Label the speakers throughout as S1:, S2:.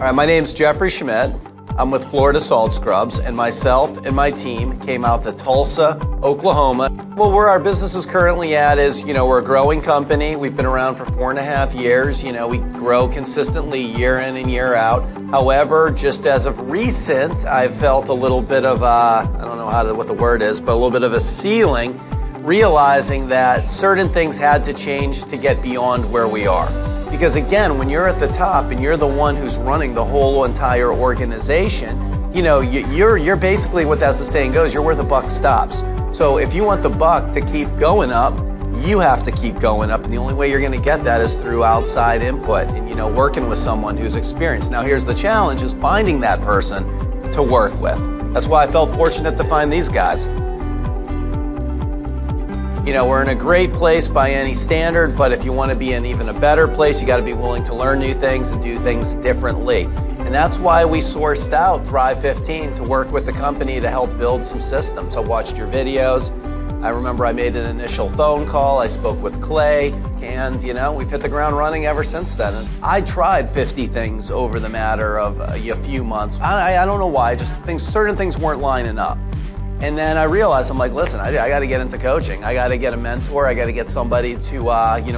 S1: All right, my name's Jeffrey Schmidt. I'm with Florida Salt Scrubs, and myself and my team came out to Tulsa, Oklahoma. Well, where our business is currently at is, we're a growing company. We've been around for 4.5 years. We grow consistently year in and year out. However, just as of recent, I've felt a little bit of I don't know what the word is, but a little bit of a ceiling, realizing that certain things had to change to get beyond where we are. Because again, when you're at the top and you're the one who's running the whole entire organization, you're basically, what as the saying goes, you're where the buck stops. So if you want the buck to keep going up, you have to keep going up. And the only way you're gonna get that is through outside input and working with someone who's experienced. Now here's the challenge, is finding that person to work with. That's why I felt fortunate to find these guys. We're in a great place by any standard, but if you want to be in even a better place, you got to be willing to learn new things and do things differently. And that's why we sourced out Thrive15 to work with the company to help build some systems. I watched your videos. I remember I made an initial phone call. I spoke with Clay, and we've hit the ground running ever since then. And I tried 50 things over the matter of a few months. I don't know why, certain things weren't lining up. And then I realized, I'm like, listen, I got to get into coaching. I got to get a mentor. I got to get somebody to,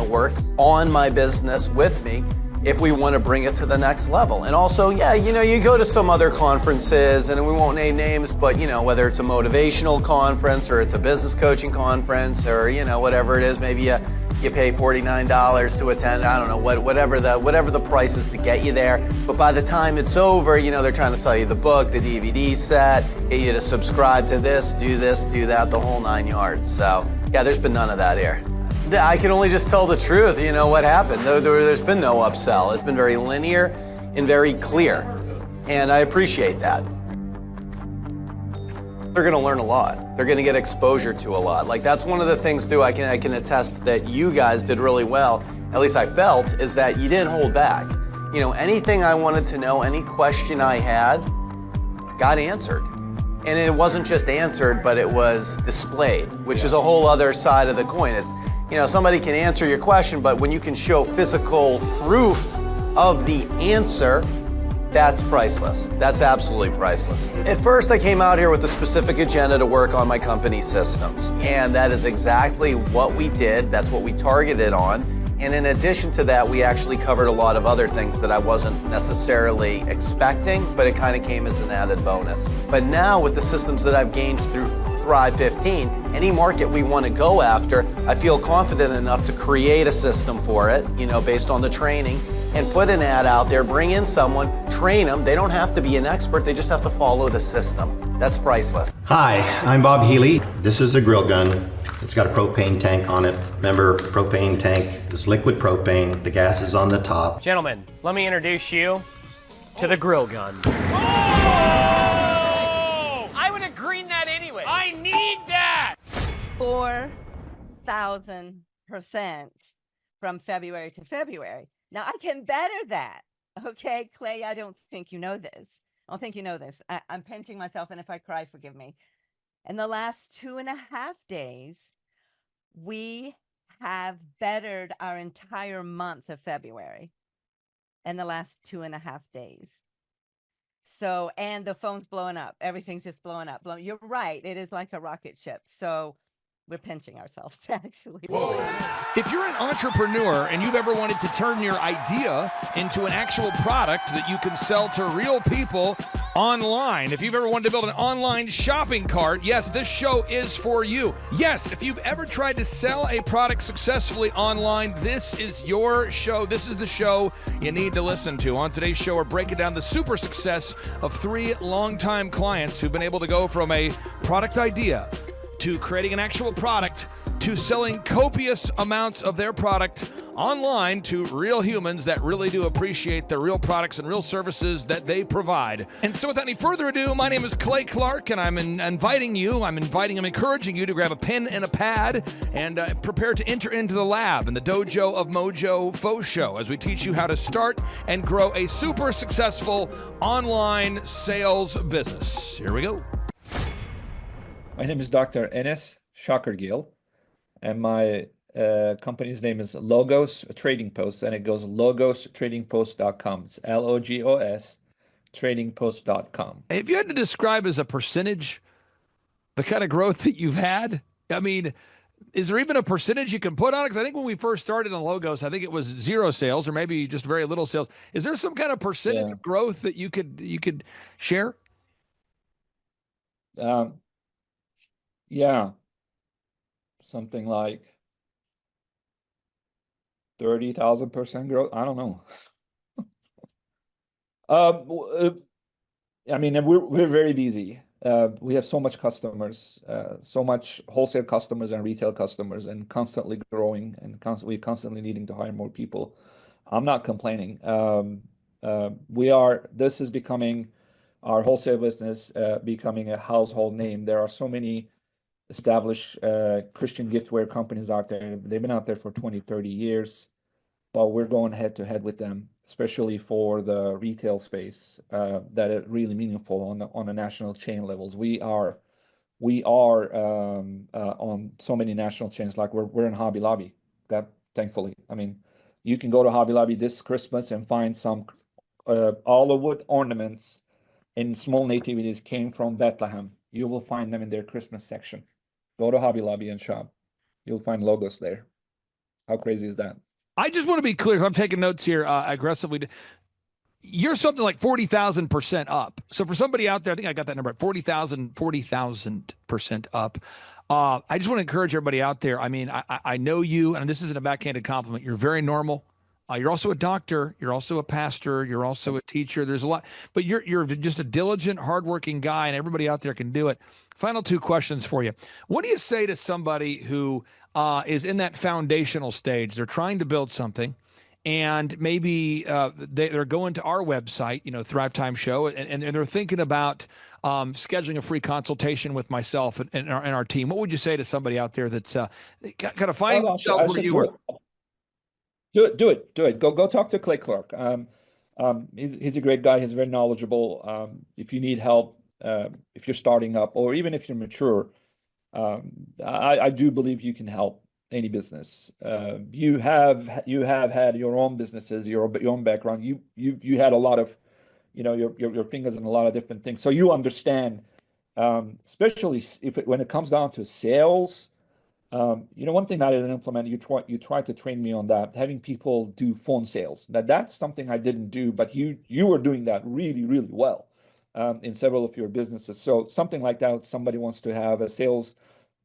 S1: work on my business with me if we want to bring it to the next level. And also, you go to some other conferences, and we won't name names, but whether it's a motivational conference or it's a business coaching conference or whatever it is, maybe you pay $49 to attend. I don't know, whatever the price is to get you there. But by the time it's over, they're trying to sell you the book, the DVD set, get you to subscribe to this, do that, the whole 9 yards. So yeah, there's been none of that here. I can only just tell the truth. What happened. There's been no upsell. It's been very linear and very clear. And I appreciate that. They're gonna learn a lot. They're gonna get exposure to a lot. Like, that's one of the things too, I can attest that you guys did really well, at least I felt, is that you didn't hold back. Anything I wanted to know, any question I had, got answered. And it wasn't just answered, but it was displayed, which is a whole other side of the coin. It's, somebody can answer your question, but when you can show physical proof of the answer, that's priceless. That's absolutely priceless. At first, I came out here with a specific agenda to work on my company's systems. And that is exactly what we did. That's what we targeted on. And in addition to that, we actually covered a lot of other things that I wasn't necessarily expecting, but it kind of came as an added bonus. But now with the systems that I've gained through Thrive15, any market we want to go after, I feel confident enough to create a system for it, based on the training, and put an ad out there, bring in someone, train them. They don't have to be an expert, they just have to follow the system. That's priceless.
S2: Hi, I'm Bob Healy. This is a grill gun. It's got a propane tank on it. Remember, propane tank is liquid propane. The gas is on the top.
S3: Gentlemen, let me introduce you to the grill gun.
S4: Oh! I would have greened that anyway. I need that!
S5: 4,000% from February to February. Now, I can better that. Okay, Clay, I don't think you know this. I don't think you know this. I'm pinching myself, and if I cry, forgive me. In the last 2.5 days, we have bettered our entire month of February in the last 2.5 days. So, and the phone's blowing up. Everything's just blowing up. You're right. It is like a rocket ship. So we're pinching ourselves, actually.
S4: Whoa. If you're an entrepreneur and you've ever wanted to turn your idea into an actual product that you can sell to real people online, if you've ever wanted to build an online shopping cart, yes, this show is for you. Yes, if you've ever tried to sell a product successfully online, this is your show. This is the show you need to listen to. On today's show, we're breaking down the super success of 3 longtime clients who've been able to go from a product idea to creating an actual product, to selling copious amounts of their product online to real humans that really do appreciate the real products and real services that they provide. And so without any further ado, my name is Clay Clark, and I'm encouraging you to grab a pen and a pad and prepare to enter into the lab in the dojo of Mojo Faux Show as we teach you how to start and grow a super successful online sales business. Here we go.
S6: My name is Dr. Enes Shakargil, and my Company's name is Logos Trading Post, and it goes logostradingpost.com. It's LOGOS tradingpost.com.
S4: If you had to describe as a percentage the kind of growth that you've had, I mean, is there even a percentage you can put on it? Because I think when we first started on Logos, I think it was 0 sales or maybe just very little sales. Is there some kind of percentage of growth that you could share?
S6: Yeah, something like 30,000% growth. I don't know. I mean, we're very busy. We have so much customers, so much wholesale customers and retail customers, and constantly growing, and we're constantly needing to hire more people. I'm not complaining. This is becoming our wholesale business, becoming a household name. There are so many established Christian giftware companies out there. They've been out there for 20, 30 years, but we're going head to head with them, especially for the retail space that are really meaningful on the national chain levels. We are on so many national chains, like we're in Hobby Lobby. That thankfully, I mean, you can go to Hobby Lobby this Christmas and find some olive wood ornaments in small nativities came from Bethlehem. You will find them in their Christmas section. Go to Hobby Lobby and shop. You'll find logos there. How crazy is that?
S4: I just want to be clear. I'm taking notes here aggressively. You're something like 40,000% up. So for somebody out there, I think I got that number at 40,000% up. I just want to encourage everybody out there. I mean, I know you, and this isn't a backhanded compliment. You're very normal. You're also a doctor. You're also a pastor. You're also a teacher. There's a lot, but you're just a diligent, hardworking guy, and everybody out there can do it. Final two questions for you. What do you say to somebody who is in that foundational stage? They're trying to build something, and maybe they're going to our website, Thrivetime Show, and they're thinking about scheduling a free consultation with myself and our team. What would you say to somebody out there that's kind of finding themselves where you are?
S6: Do it. Go talk to Clay Clark. He's a great guy. He's very knowledgeable. If you need help, if you're starting up, or even if you're mature, I do believe you can help any business. You have had your own businesses, your own background. You had a lot of, your fingers in a lot of different things. So you understand, especially when it comes down to sales. One thing that I didn't implement, you tried to train me on that, having people do phone sales. Now that's something I didn't do, but you were doing that really, really well in several of your businesses. So something like that, somebody wants to have a sales,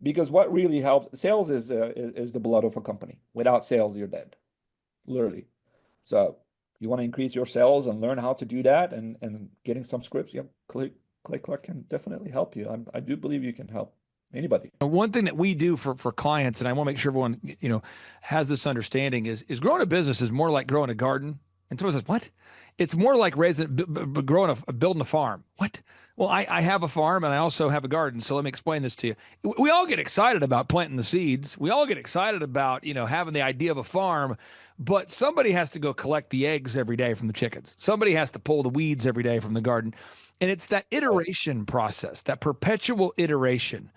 S6: because what really helps, sales is the blood of a company. Without sales, you're dead, literally. So you want to increase your sales and learn how to do that, and getting some scripts. Yeah, Clay Clark can definitely help you. I do believe you can help anybody.
S4: One thing that we do for clients, and I want to make sure everyone has this understanding, is growing a business is more like growing a garden. And someone says, "What?" It's more like building a farm. What? Well, I have a farm and I also have a garden. So let me explain this to you. We all get excited about planting the seeds. We all get excited about having the idea of a farm, but somebody has to go collect the eggs every day from the chickens. Somebody has to pull the weeds every day from the garden, and it's that iteration process, that perpetual iteration.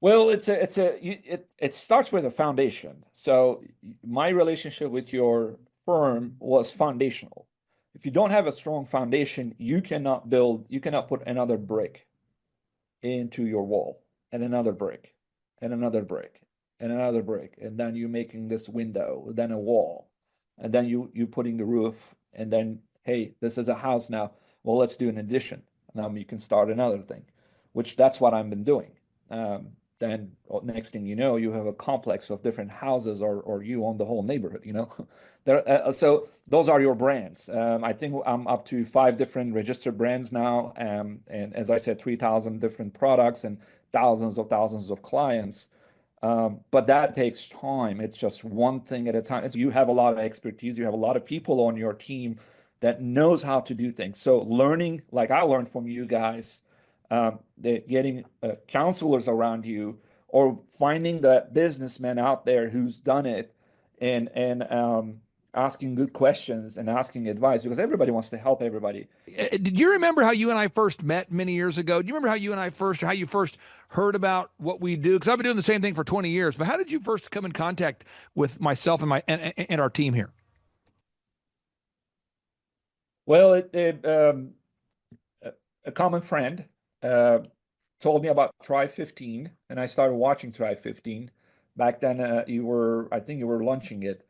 S6: Well, it starts with a foundation. So my relationship with your firm was foundational. If you don't have a strong foundation, you cannot put another brick into your wall, and another brick, and another brick, and another brick, and then you making this window, then a wall, and then you putting the roof, and then, hey, this is a house now. Well, let's do an addition. Now you can start another thing, which that's what I've been doing. Then next thing you know, you have a complex of different houses, or you own the whole neighborhood. So those are your brands. I think I'm up to 5 different registered brands now, and as I said, 3,000 different products and thousands of clients. But that takes time. It's just one thing at a time. You have a lot of expertise. You have a lot of people on your team that knows how to do things. So learning, like I learned from you guys, getting counselors around you, or finding that businessman out there who's done it, and asking good questions and asking advice, because everybody wants to help everybody.
S4: Did you remember how you and I first met many years ago? Do you remember how you first heard about what we do? Because I've been doing the same thing for 20 years. But how did you first come in contact with myself and our team here?
S6: Well, a common friend told me about Thrive 15, and I started watching Thrive 15. Back then, I think you were launching it.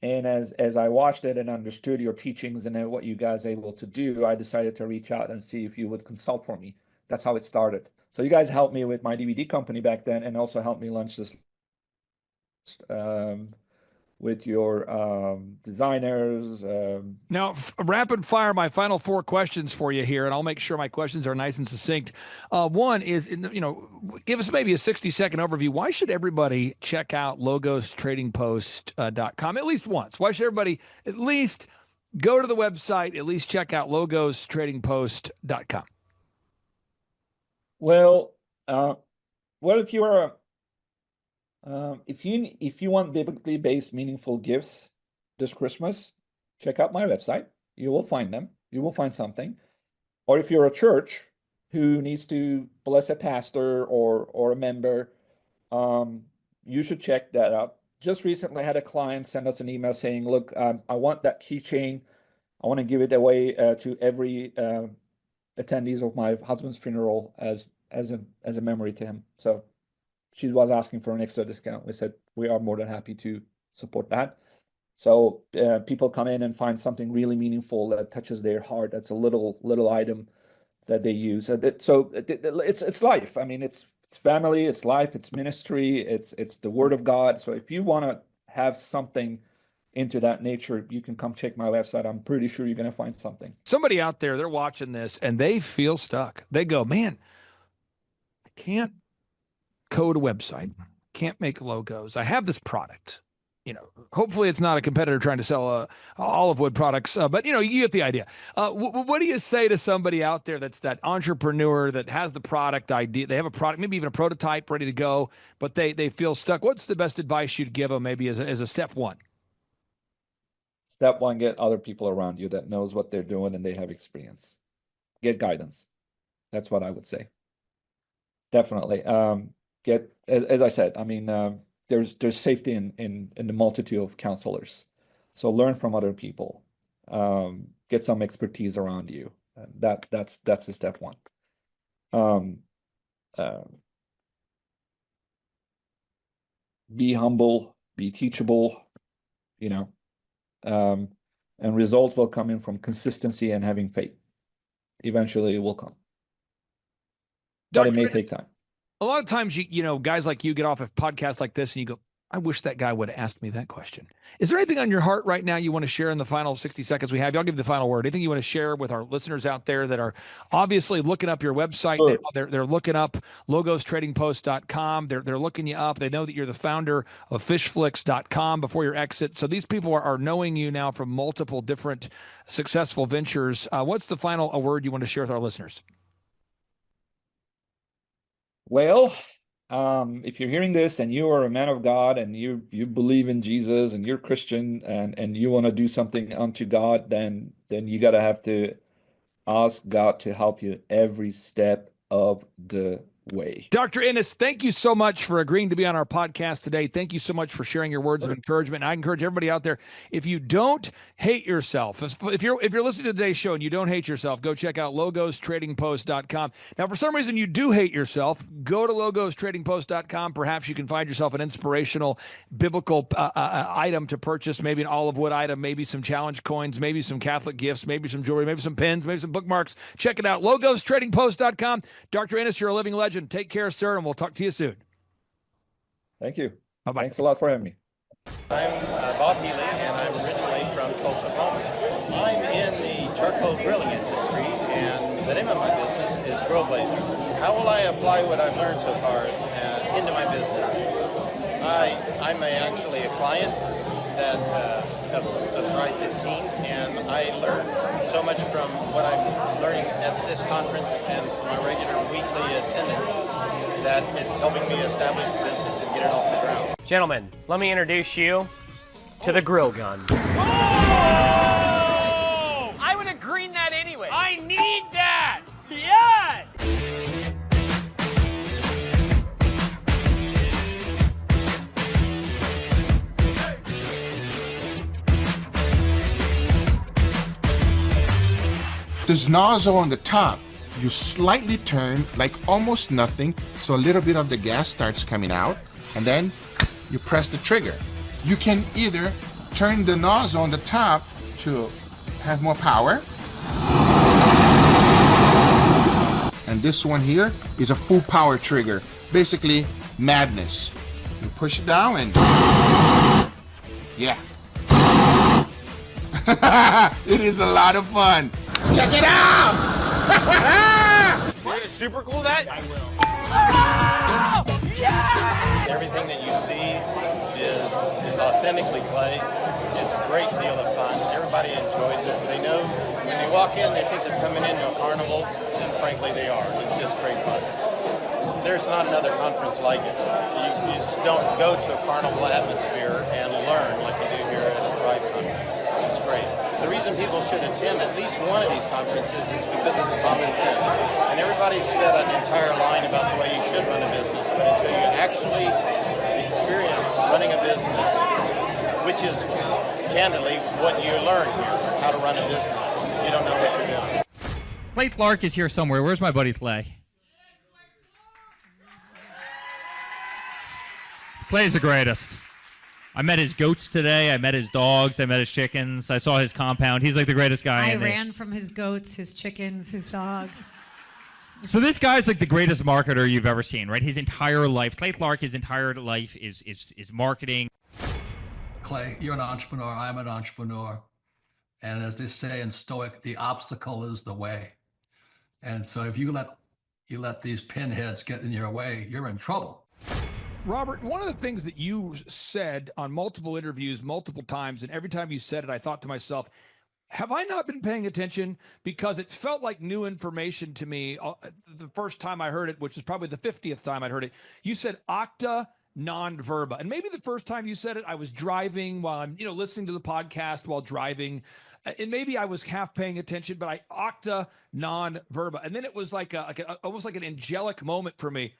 S6: And as I watched it and understood your teachings and what you guys are able to do, I decided to reach out and see if you would consult for me. That's how it started. So you guys helped me with my DVD company back then, and also helped me launch this with your designers.
S4: Now, rapid fire, my final 4 questions for you here, and I'll make sure my questions are nice and succinct. One is, give us maybe a 60-second overview. Why should everybody check out logostradingpost.com at least once? Why should everybody at least go to the website, at least check out logostradingpost.com?
S6: Well, if you are if you want biblically based meaningful gifts this Christmas, check out my website. You will find them. You will find something. Or if you're a church who needs to bless a pastor or a member, you should check that out. Just recently, I had a client send us an email saying, "Look, I want that keychain. I want to give it away to every attendees of my husband's funeral as a memory to him." So she was asking for an extra discount. We said we are more than happy to support that. So people come in and find something really meaningful that touches their heart. That's a little item that they use. So it's life. I mean, it's family, it's life, it's ministry, it's the Word of God. So if you want to have something into that nature, you can come check my website. I'm pretty sure you're going to find something.
S4: Somebody out there, they're watching this and they feel stuck. They go, "Man, I can't code a website, can't make logos. I have this product. Hopefully it's not a competitor trying to sell olive wood products, but you get the idea. What do you say to somebody out there that's that entrepreneur that has the product idea? They have a product, maybe even a prototype ready to go, but they feel stuck. What's the best advice you'd give them maybe as a step one?
S6: Step one, get other people around you that knows what they're doing and they have experience. Get guidance. That's what I would say. Definitely. Get, as I said, I mean, there's safety in the multitude of counselors. So learn from other people. Get some expertise around you. That's the step one. Be humble, be teachable, and results will come in from consistency and having faith. Eventually it will come. But it may take time.
S4: A lot of times, guys like you get off a podcast like this and you go, "I wish that guy would have asked me that question." Is there anything on your heart right now you want to share in the final 60 seconds we have? I'll give you the final word. Anything you want to share with our listeners out there that are obviously looking up your website
S6: Sure.
S4: now? They're looking up logostradingpost.com. They're looking you up. They know that you're the founder of fishflix.com before your exit. So these people are knowing you now from multiple different successful ventures. What's the final word you want to share with our listeners?
S6: Well, if you're hearing this and you are a man of God and you believe in Jesus and you're Christian and you want to do something unto God, then you got to have to ask God to help you every step of the way.
S4: Dr. Ennis, thank you so much for agreeing to be on our podcast today. Thank you so much for sharing your words of encouragement. I encourage everybody out there, if you don't hate yourself, if you're listening to today's show and you don't hate yourself, go check out logostradingpost.com. Now, for some reason you do hate yourself, go to logostradingpost.com. Perhaps you can find yourself an inspirational biblical item to purchase, maybe an olive wood item, maybe some challenge coins, maybe some Catholic gifts, maybe some jewelry, maybe some pens, maybe some bookmarks. Check it out, logostradingpost.com. Dr. Ennis, you're a living legend. Take care, sir, and we'll talk to you soon.
S6: Thank you.
S4: Bye-bye.
S6: Thanks a lot for having me.
S7: I'm Bob Healy, and I'm originally from Tulsa, Oklahoma. I'm in the charcoal grilling industry, and the name of my business is Grill Blazer. How will I apply what I've learned so far into my business? I'm actually a client of Thrive15, and I learn so much from what I'm learning at this conference and from my regular weekly attendance that it's helping me establish the business and get it off the ground.
S3: Gentlemen, let me introduce you to the grill gun. Oh! I would have greened that anyway. I need that. Yes.
S8: This nozzle on the top, you slightly turn like almost nothing, so a little bit of the gas starts coming out, and then you press the trigger. You can either turn the nozzle on the top to have more power, and this one here is a full power trigger, basically madness. You push it down and yeah. It is a lot of fun. Check it out!
S3: You're gonna super glue that? I will.
S7: Everything that you see is authentically Clay. It's a great deal of fun. Everybody enjoys it. They know when they walk in, they think they're coming into a carnival, and frankly they are. It's just great fun. There's not another conference like it. You just don't go to a carnival atmosphere and learn like you do here at a Thrive conference. It's great. The reason people should attend at least one of these conferences is because it's common sense. And everybody's fed an entire line about the way you should run a business, but until you actually experience running a business, which is candidly what you learn here, how to run a business, you don't know what you're doing.
S9: Clay Clark is here somewhere. Where's my buddy Clay? Clay's the greatest. I met his goats today. I met his dogs. I met his chickens. I saw his compound. He's like the greatest guy.
S10: I ran from his goats, his chickens, his dogs.
S9: So this guy's like the greatest marketer you've ever seen, right? His entire life, Clay Clark, his entire life is marketing.
S11: Clay, you're an entrepreneur. I'm an entrepreneur. And as they say in Stoic, the obstacle is the way. And so if you let these pinheads get in your way, you're in trouble.
S4: Robert, one of the things that you said on multiple interviews, multiple times, and every time you said it, I thought to myself, have I not been paying attention? Because it felt like new information to me the first time I heard it, which is probably the 50th time I'd heard it. You said octa non verba. And maybe the first time you said it, I was driving while I'm, listening to the podcast while driving. And maybe I was half paying attention, but I octa non verba. And then it was like almost like an angelic moment for me.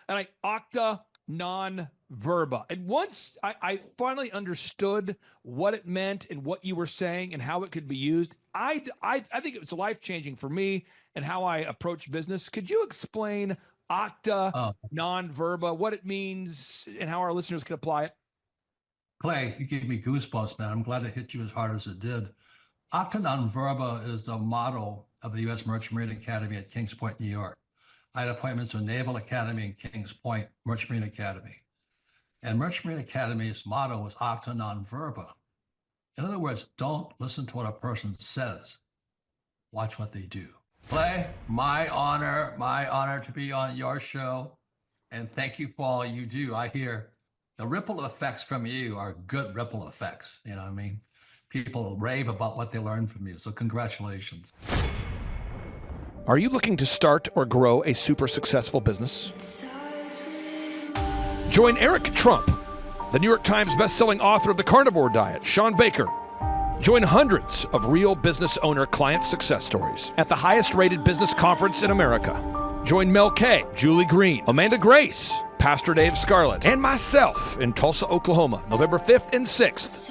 S4: And I octa non-verba. And once I finally understood what it meant and what you were saying and how it could be used, I think it's life-changing for me and how I approach business. Could you explain octa non-verba, what it means and how our listeners can apply it?
S11: Clay, you gave me goosebumps, man. I'm glad it hit you as hard as it did. Octa non-verba is the motto of the U.S. Merchant Marine Academy at Kings Point, New York. I had appointments with Naval Academy and Kings Point, Merchant Marine Academy. And Merchant Marine Academy's motto was octa non verba. In other words, don't listen to what a person says. Watch what they do. Clay, my honor to be on your show. And thank you for all you do. I hear the ripple effects from you are good ripple effects. You know what I mean? People rave about what they learn from you. So congratulations.
S4: Are you looking to start or grow a super successful business? Join Eric Trump, the New York Times bestselling author of The Carnivore Diet, Sean Baker. Join hundreds of real business owner client success stories at the highest rated business conference in America. Join Mel K, Julie Green, Amanda Grace, Pastor Dave Scarlett, and myself in Tulsa, Oklahoma, November 5th and 6th.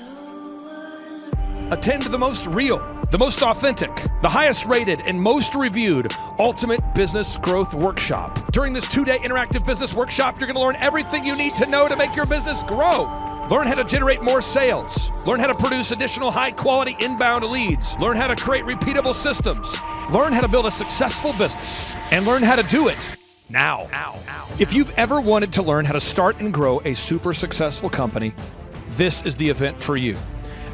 S4: Attend the most real, the most authentic, the highest rated, and most reviewed Ultimate Business Growth Workshop. During this 2-day interactive business workshop, you're going to learn everything you need to know to make your business grow. Learn how to generate more sales. Learn how to produce additional high-quality inbound leads. Learn how to create repeatable systems. Learn how to build a successful business. And learn how to do it now. If you've ever wanted to learn how to start and grow a super successful company, this is the event for you.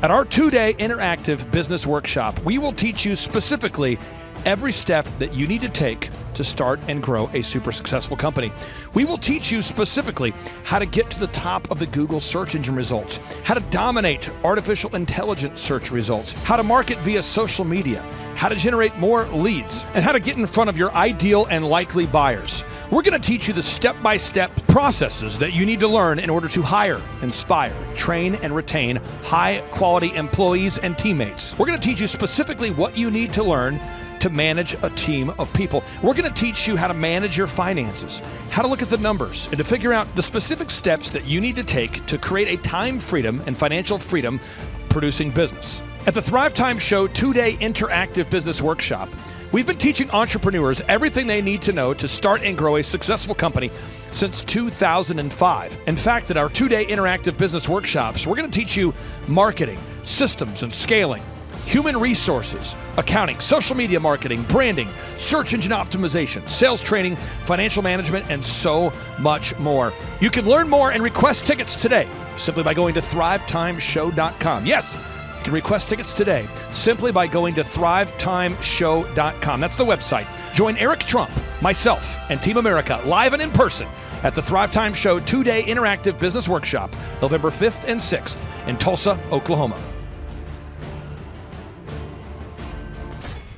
S4: At our 2-day interactive business workshop, we will teach you specifically every step that you need to take to start and grow a super successful company. We will teach you specifically how to get to the top of the Google search engine results, how to dominate artificial intelligence search results, how to market via social media, how to generate more leads, and how to get in front of your ideal and likely buyers. We're going to teach you the step-by-step processes that you need to learn in order to hire, inspire, train, and retain high-quality employees and teammates. We're going to teach you specifically what you need to learn to manage a team of people. We're going to teach you how to manage your finances, how to look at the numbers, and to figure out the specific steps that you need to take to create a time freedom and financial freedom producing business. At the Thrivetime Show 2-day interactive business workshop, we've been teaching entrepreneurs everything they need to know to start and grow a successful company since 2005. In fact, at our 2-day interactive business workshops, we're going to teach you marketing, systems and scaling, human resources, accounting, social media marketing, branding, search engine optimization, sales training, financial management, and so much more. You can learn more and request tickets today simply by going to thrivetimeshow.com. Yes, you can request tickets today simply by going to thrivetimeshow.com. That's the website. Join Eric Trump, myself, and Team America live and in person at the Thrivetime Show 2-day interactive business workshop, November 5th and 6th in Tulsa, Oklahoma.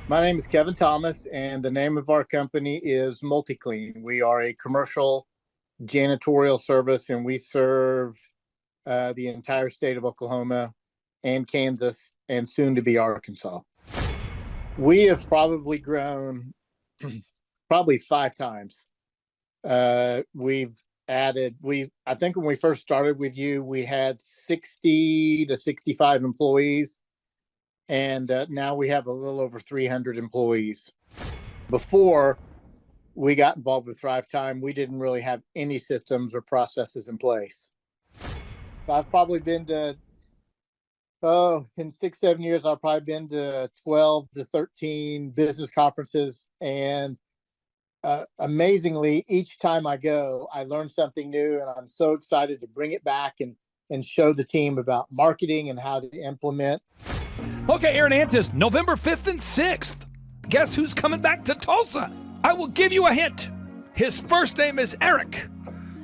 S7: My name is Kevin Thomas, and the name of our company is MultiClean. We are a commercial janitorial service, and we serve the entire state of Oklahoma and Kansas, and soon to be Arkansas. We have probably grown probably 5 times. We've added, I think when we first started with you, we had 60 to 65 employees. And now we have a little over 300 employees. Before we got involved with Thrivetime, we didn't really have any systems or processes in place. So I've probably been to, in 6-7 years, I've probably been to 12 to 13 business conferences. And amazingly, each time I go, I learn something new, and I'm so excited to bring it back and show the team about marketing and how to implement.
S4: Okay, Aaron Antis, November 5th and 6th. Guess who's coming back to Tulsa? I will give you a hint. His first name is Eric,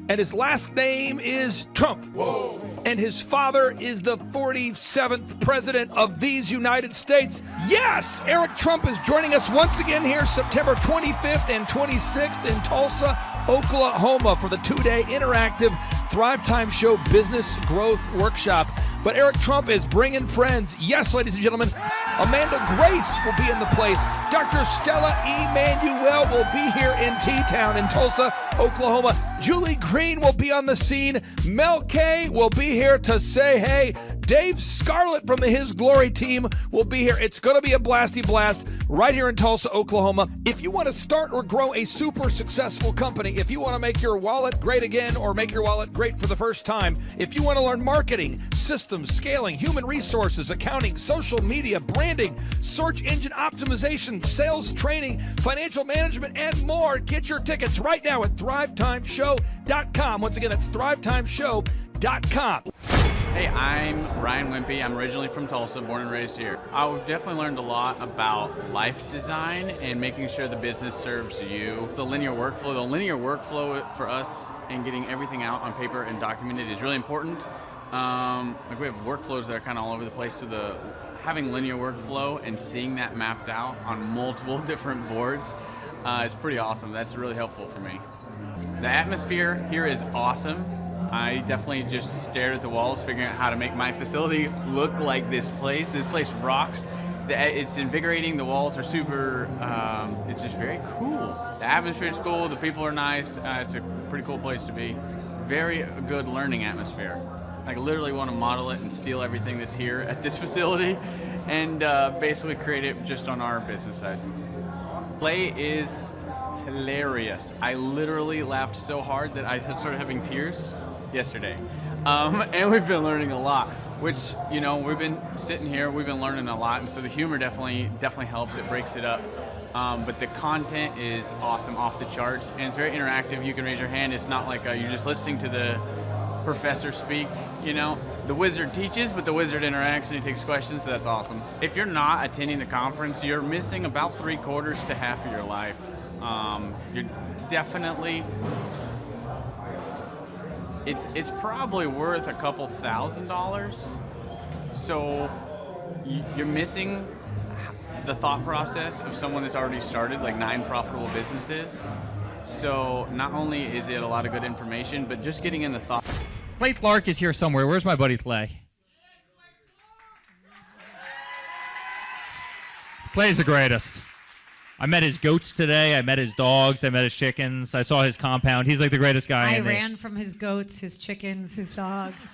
S4: and his last name is Trump. Whoa. And his father is the 47th president of these United States. Yes, Eric Trump is joining us once again here September 25th and 26th in Tulsa, Oklahoma for the 2-day interactive Thrivetime Show Business Growth Workshop. But Eric Trump is bringing friends. Yes, ladies and gentlemen, Amanda Grace will be in the place. Dr. Stella Emanuel will be here in T-Town in Tulsa, Oklahoma. Julie Green will be on the scene. Mel K will be here to say hey. Dave Scarlett from the His Glory team will be here. It's going to be a blasty blast right here in Tulsa, Oklahoma. If you want to start or grow a super successful company, if you want to make your wallet great again or make your wallet great for the first time, if you want to learn marketing, systems, scaling, human resources, accounting, social media, branding, search engine optimization, sales training, financial management, and more, get your tickets right now at thrivetimeshow.com. Once again, that's thrivetimeshow.com.
S12: Hey, I'm Ryan Wimpy. I'm originally from Tulsa, born and raised here. I've definitely learned a lot about life design and making sure the business serves you. The linear workflow for us and getting everything out on paper and documented is really important. Like we have workflows that are kind of all over the place, so having linear workflow and seeing that mapped out on multiple different boards is pretty awesome. That's really helpful for me. The atmosphere here is awesome. I definitely just stared at the walls, figuring out how to make my facility look like this place. This place rocks. It's invigorating. The walls are super, it's just very cool. The atmosphere is cool. The people are nice. It's a pretty cool place to be. Very good learning atmosphere. I literally want to model it and steal everything that's here at this facility and basically create it just on our business side. Play is hilarious. I literally laughed so hard that I started having tears yesterday. And we've been learning a lot, which, you know, we've been sitting here, we've been learning a lot, and so the humor definitely helps. It breaks it up. But the content is awesome, off the charts, and it's very interactive. You can raise your hand. It's not like you're just listening to the professor speak, you know. The wizard teaches, but the wizard interacts and he takes questions, so that's awesome. If you're not attending the conference, you're missing about 3/4 to half of your life. You're definitely, it's probably worth a couple $1,000s. So you're missing the thought process of someone that's already started like 9 profitable businesses. So not only is it a lot of good information, but just getting in the thought.
S9: Clay Clark is here somewhere. Where's my buddy Clay? Clay's the greatest. I met his goats today. I met his dogs. I met his chickens. I saw his compound. He's like the greatest guy.
S10: I ran from his goats, his chickens, his dogs.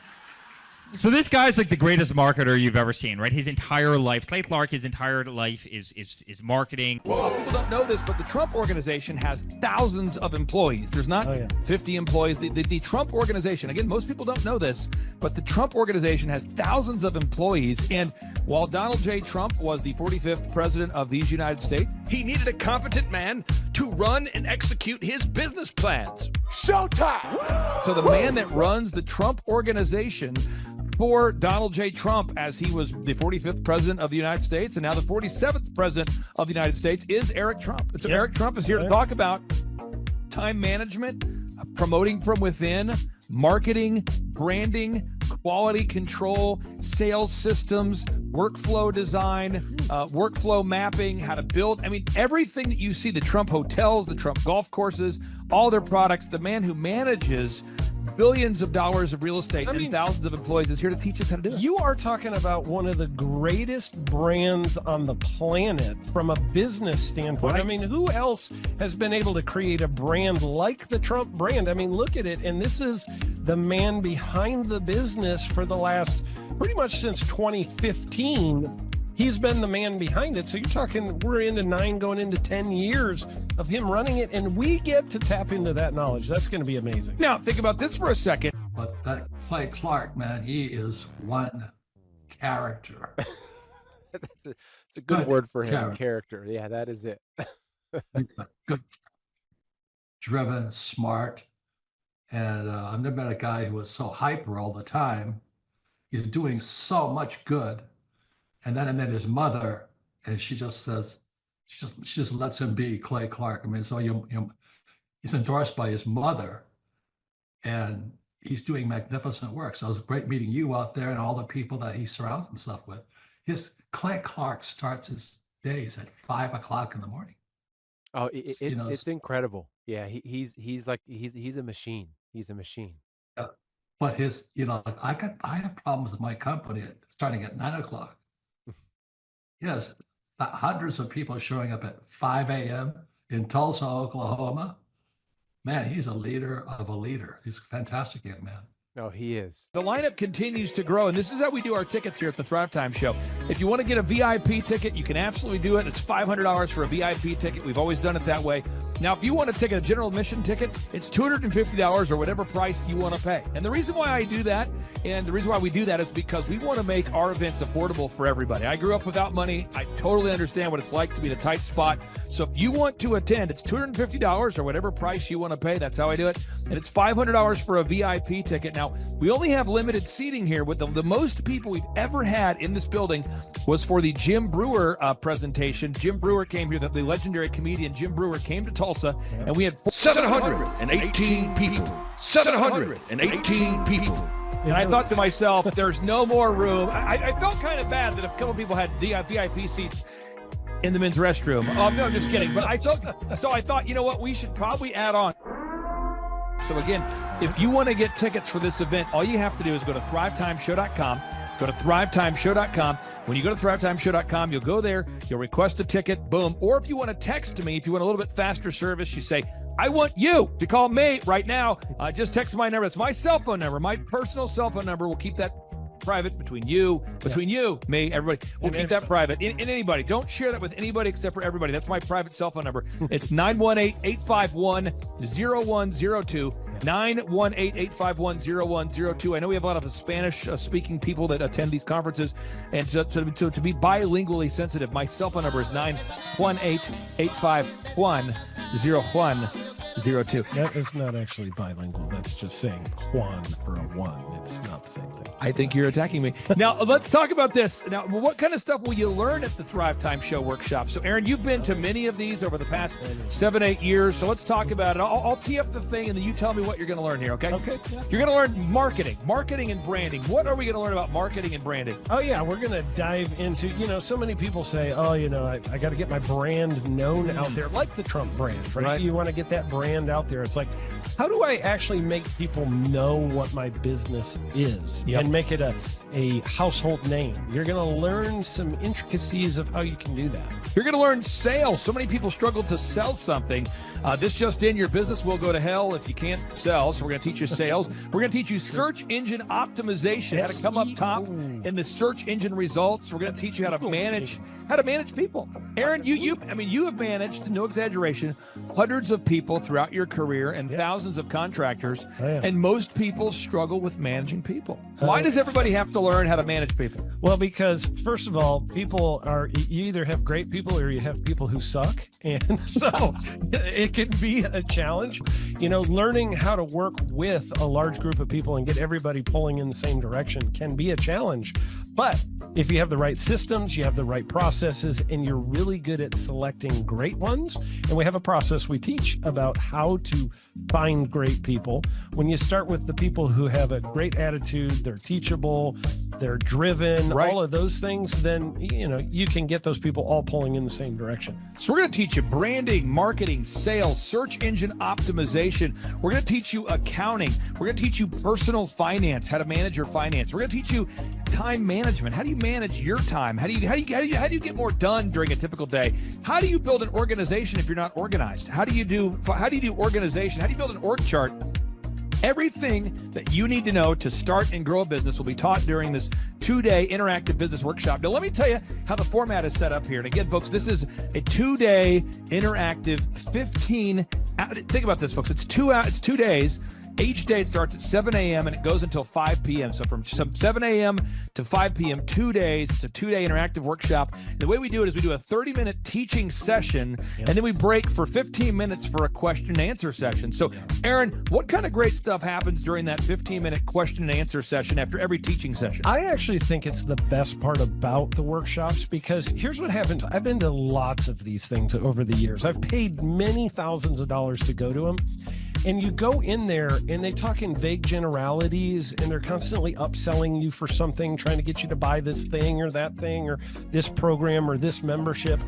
S9: So this guy's like the greatest marketer you've ever seen, right? His entire life, Clay Clark, his entire life is marketing.
S4: Well, people don't know this, but the Trump organization has thousands of employees. There's not 50 employees. The Trump organization, again, most people don't know this, but the Trump organization has thousands of employees. And while Donald J. Trump was the 45th president of these United States, he needed a competent man to run and execute his business plans. Showtime! So the man that runs the Trump organization for Donald J. Trump, as he was the 45th president of the United States and now the 47th president of the United States, is Eric Trump. And so Eric Trump is here to talk about time management, promoting from within, marketing, branding, quality control, sales systems, workflow design, workflow mapping, how to build. I mean, everything that you see, the Trump hotels, the Trump golf courses, all their products, the man who manages billions of dollars of real estate and thousands of employees is here to teach us how to do it.
S13: You are talking about one of the greatest brands on the planet from a business standpoint. I mean, who else has been able to create a brand like the Trump brand? I mean, look at it. And this is the man behind the business for the last pretty much since 2015. He's been the man behind it. So you're talking, we're into 9 going into 10 years of him running it, and we get to tap into that knowledge. That's going to be amazing.
S4: Now, think about this for a second.
S11: But that Clay Clark, man, he is one character.
S14: It's a good word for him, character. Yeah, that is it.
S11: Good, driven, smart. And I've never met a guy who was so hyper all the time. He's doing so much good. And then I met his mother, and she just says, she just lets him be Clay Clark. I mean, so he's endorsed by his mother, and he's doing magnificent work. So it was great meeting you out there and all the people that he surrounds himself with. Clay Clark starts his days at 5 o'clock in the morning.
S14: Oh, it's incredible. Yeah, he's a machine. He's a machine.
S11: Yeah. But I have problems with my company starting at 9 o'clock. Yes, hundreds of people showing up at 5 a.m. in Tulsa, Oklahoma. Man, he's a leader of a leader. He's a fantastic young man.
S14: No, he is.
S4: The lineup continues to grow, and this is how we do our tickets here at the Thrivetime Show. If you want to get a VIP ticket, you can absolutely do it. It's $500 for a VIP ticket. We've always done it that way. Now, if you want to take a general admission ticket, it's $250 or whatever price you want to pay. And the reason why I do that, and the reason why we do that is because we want to make our events affordable for everybody. I grew up without money. I totally understand what it's like to be in a tight spot. So if you want to attend, it's $250 or whatever price you want to pay. That's how I do it. And it's $500 for a VIP ticket. Now, we only have limited seating here. With the most people we've ever had in this building was for the Jim Brewer presentation. Jim Brewer came here, the legendary comedian Jim Brewer came to Tulsa, and we had 718 people. 718 people. And I thought to myself, there's no more room. I felt kind of bad that a couple people had VIP seats in the men's restroom. Oh, no, I'm just kidding. But I thought, you know what? We should probably add on. So again, if you want to get tickets for this event, all you have to do is go to thrivetimeshow.com. Go to thrivetimeshow.com. When you go to thrivetimeshow.com, you'll go there, you'll request a ticket, boom. Or if you want to text me, if you want a little bit faster service, you say, I want you to call me right now. Just text my number. It's my cell phone number, my personal cell phone number. We'll keep that private between you, me, everybody. We'll keep that private. In anybody. Don't share that with anybody except for everybody. That's my private cell phone number. It's 918-851-0102. 918-851-0102. I know we have a lot of Spanish-speaking people that attend these conferences, and to be bilingually sensitive, my cell phone number is 918-851-0102.
S13: That is not actually bilingual. That's just saying Juan for a one. it's not the same thing.
S4: I think you're attacking me. Now, let's talk about this. Now, what kind of stuff will you learn at the Thrivetime Show workshop? So, Aaron, you've been to many of these over the past 7-8 years. So let's talk about it. I'll tee up the thing, and then you tell me what you're going to learn here, okay?
S13: Okay.
S4: You're going to learn marketing and branding. What are we going to learn about marketing and branding?
S13: Oh, yeah. We're going to dive into, so many people say, oh, I got to get my brand known out there, like the Trump brand, right? You want to get that brand out there. It's like, how do I actually make people know what my business is and make it a household name? You're going to learn some intricacies of how you can do that.
S4: You're going to learn sales. So many people struggle to sell something. This just in, your business will go to hell if you can't sell. So we're going to teach you sales. We're going to teach you search engine optimization, how to come up top in the search engine results. We're going to teach you how to manage people. Aaron, you have managed, no exaggeration, hundreds of people throughout your career and thousands of contractors. And most people struggle with managing people. Why does everybody have to learn how to manage people?
S13: Well, because first of all, you either have great people or you have people who suck. And so it can be a challenge, learning how to work with a large group of people and get everybody pulling in the same direction can be a challenge. But if you have the right systems, you have the right processes, and you're really good at selecting great ones, and we have a process we teach about how to find great people. When you start with the people who have a great attitude, they're teachable, they're driven, all of those things, then, you can get those people all pulling in the same direction.
S4: So we're going to teach you branding, marketing, sales, search engine optimization. We're going to teach you accounting. We're going to teach you personal finance, how to manage your finance. We're going to teach you time management. How do you manage your time? How do you get more done during a typical day? How do you build an organization if you're not organized? How do you do organization? How do you build an org chart? Everything that you need to know to start and grow a business will be taught during this 2-day interactive business workshop. Now, let me tell you how the format is set up here. And again, folks, this is a 2-day interactive 15. Think about this, folks. It's 2 days. Each day it starts at 7 a.m. and it goes until 5 p.m. So from 7 a.m. to 5 p.m., 2 days. It's a 2-day interactive workshop. And the way we do it is we do a 30-minute teaching session, and then we break for 15 minutes for a question and answer session. So, Aaron, what kind of great stuff happens during that 15-minute question and answer session after every teaching session?
S13: I actually think it's the best part about the workshops, because here's what happens. I've been to lots of these things over the years. I've paid many thousands of dollars to go to them. And you go in there and they talk in vague generalities, and they're constantly upselling you for something, trying to get you to buy this thing or that thing or this program or this membership.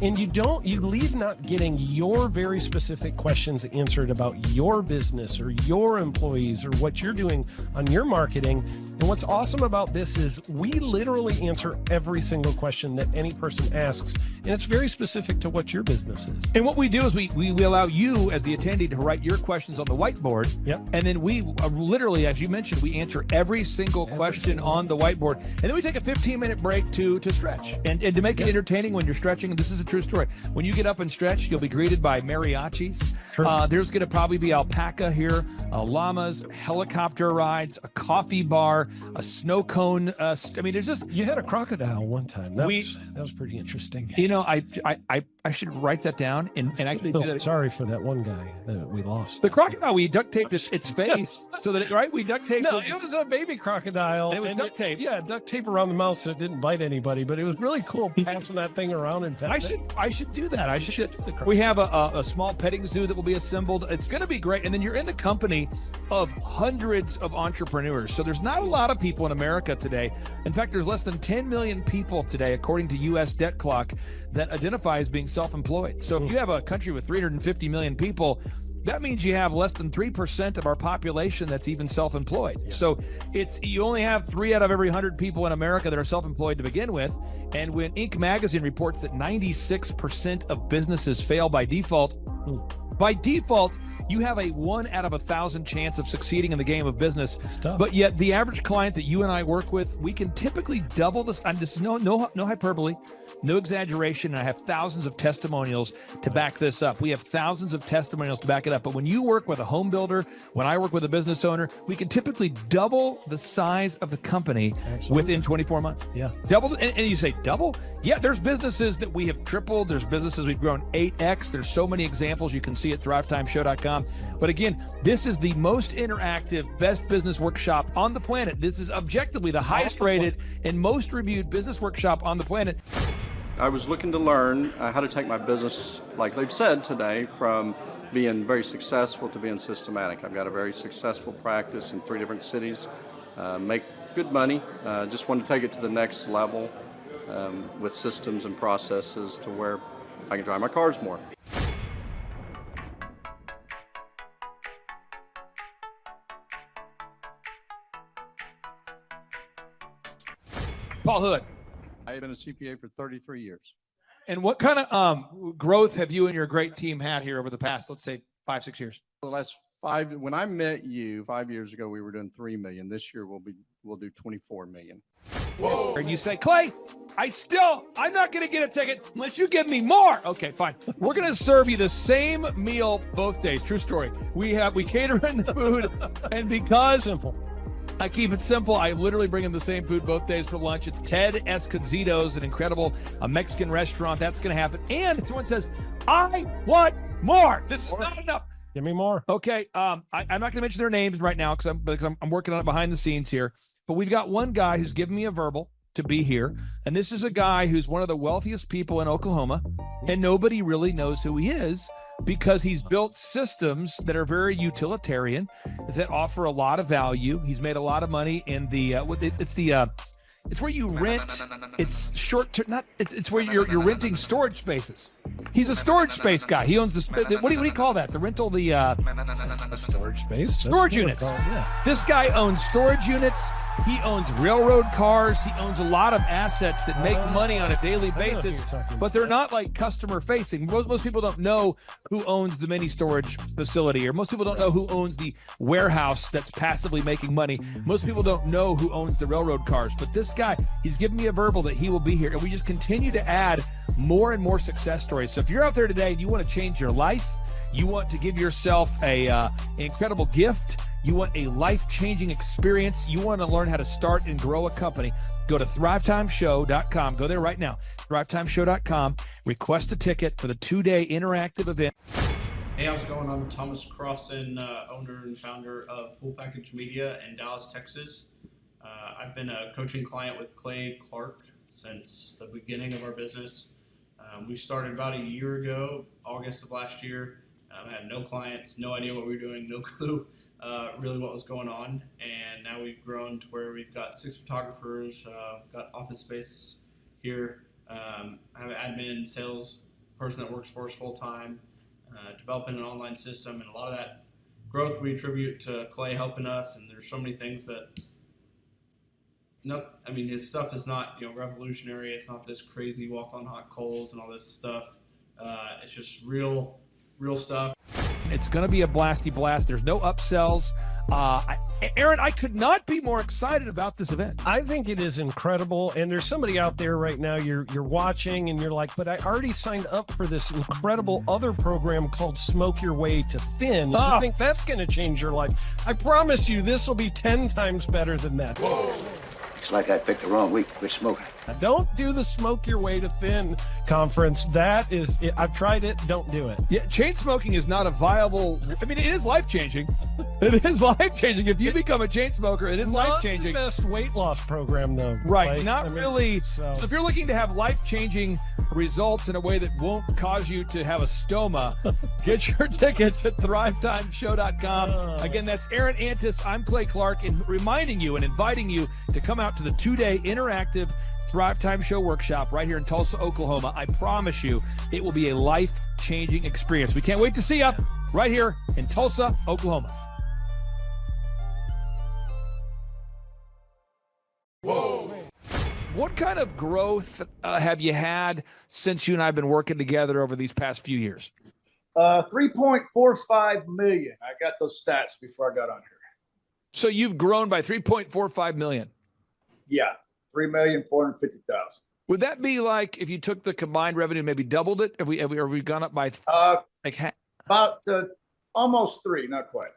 S13: And you leave not getting your very specific questions answered about your business or your employees or what you're doing on your marketing. And what's awesome about this is we literally answer every single question that any person asks, and it's very specific to what your business is.
S4: And what we do is we allow you as the attendee to write your questions on the whiteboard. And then we literally, as you mentioned, we answer every single question on the whiteboard. And then we take a 15-minute break to stretch and to make it entertaining when you're stretching. And this is a true story. When you get up and stretch, you'll be greeted by mariachis. There's going to probably be alpaca here, llamas, helicopter rides, a coffee bar, a snow cone. There's just...
S13: You had a crocodile one time. That was pretty interesting.
S4: I should write that down and actually do that.
S13: Sorry for that one guy that we lost.
S4: The crocodile, we duct taped its face so that we duct taped.
S13: No, it was a baby crocodile.
S4: And it was duct tape.
S13: Yeah, duct tape around the mouth so it didn't bite anybody. But it was really cool passing that thing around and
S4: I should do that. We have a small petting zoo that will be assembled. It's going to be great. And then you're in the company of hundreds of entrepreneurs. So there's not a lot of people in America today. In fact, there's less than 10 million people today, according to U.S. Debt Clock, that identify as being self-employed. So if you have a country with 350 million people, that means you have less than 3% of our population that's even self-employed. So you only have 3 out of every 100 people in America that are self-employed to begin with. And when Inc. magazine reports that 96% of businesses fail by default, you have a 1 out of 1,000 chance of succeeding in the game of business. But yet the average client that you and I work with, we can typically double this. And this is no hyperbole. No exaggeration. And I have thousands of testimonials to back this up. We have thousands of testimonials to back it up. But when you work with a home builder, when I work with a business owner, we can typically double the size of the company within 24 months.
S13: Yeah.
S4: Double. And you say double? Yeah, there's businesses that we have tripled. There's businesses we've grown 8x. There's so many examples you can see at thrivetimeshow.com. But again, this is the most interactive, best business workshop on the planet. This is objectively the highest rated and most reviewed business workshop on the planet.
S15: I was looking to learn how to take my business, like they've said today, from being very successful to being systematic. I've got a very successful practice in 3 different cities, make good money, just want to take it to the next level with systems and processes to where I can drive my cars more.
S4: Paul Hood.
S15: I've been a CPA for 33 years.
S4: And what kind of growth have you and your great team had here over the past, let's say, 5-6 years?
S15: The last 5, when I met you 5 years ago, we were doing 3 million. This year we'll do 24 million.
S4: Whoa. And you say, Clay, I'm not going to get a ticket unless you give me more. Okay, fine. We're going to serve you the same meal both days. True story. We cater in the food, and because I keep it simple, I literally bring in the same food both days for lunch. It's Ted Escondido's, an incredible Mexican restaurant. That's going to happen. And someone says, I want more. This is not enough.
S13: Give me more.
S4: Okay. I'm not going to mention their names right now because I'm working on it behind the scenes here. But we've got one guy who's given me a verbal to be here. And this is a guy who's one of the wealthiest people in Oklahoma. And nobody really knows who he is because he's built systems that are very utilitarian, that offer a lot of value. He's made a lot of money in it's where you rent. It's short term. It's where you're renting storage spaces. He's a storage space guy. He owns what do you call that? The rental,
S13: storage space.
S4: Storage units. This guy owns storage units. He owns railroad cars. He owns a lot of assets that make money on a daily basis, but they're not like customer facing. Most people don't know who owns the mini storage facility, or most people don't know who owns the warehouse that's passively making money. Most people don't know who owns the railroad cars, but this guy, he's given me a verbal that he will be here, and we just continue to add more and more success stories. So if you're out there today and you want to change your life, you want to give yourself an incredible gift, you want a life-changing experience, you want to learn how to start and grow a company, go to thrivetimeshow.com. Go there right now, thrivetimeshow.com. Request a ticket for the 2-day interactive event.
S16: Hey, how's it going? I'm Thomas Crossan, owner and founder of Full Package Media in Dallas, Texas. I've been a coaching client with Clay Clark since the beginning of our business. We started about a year ago, August of last year. I had no clients, no idea what we were doing, no clue really what was going on. And now we've grown to where we've got 6 photographers, we've got office space here. I have an admin, sales person that works for us full time, developing an online system, and a lot of that growth we attribute to Clay helping us. And there's so many things that, his stuff is not revolutionary. It's not this crazy walk on hot coals and all this stuff. It's just real stuff.
S4: It's going to be a blasty blast. There's no upsells. Aaron, I could not be more excited about this event.
S13: I think it is incredible. And there's somebody out there right now, you're watching and you're like, but I already signed up for this incredible other program called Smoke Your Way to Thin. I think that's going to change your life. I promise you, this will be 10 times better than that.
S17: Whoa. Looks like I picked the wrong week to quit smoking.
S13: Don't do the Smoke Your Way to Thin conference. I've tried it. Don't do it.
S4: Yeah, chain smoking is not a viable. It is life-changing. It is life-changing. If you become a chain smoker, it is life-changing.
S13: Not the best weight loss program, though.
S4: Right, really. So if you're looking to have life-changing results in a way that won't cause you to have a stoma, get your tickets at thrivetimeshow.com. Again, that's Aaron Antis. I'm Clay Clark, and reminding you and inviting you to come out to the 2-day interactive Thrive Time Show workshop right here in Tulsa, Oklahoma. I promise you, it will be a life-changing experience. We can't wait to see you right here in Tulsa, Oklahoma.
S17: Whoa.
S4: What kind of growth have you had since you and I have been working together over these past few years?
S18: 3.45 million. I got those stats before I got on here.
S4: So you've grown by 3.45 million.
S18: Yeah, 3,450,000.
S4: Would that be like if you took the combined revenue, maybe doubled it? Have we gone up by
S18: About almost 3, not quite.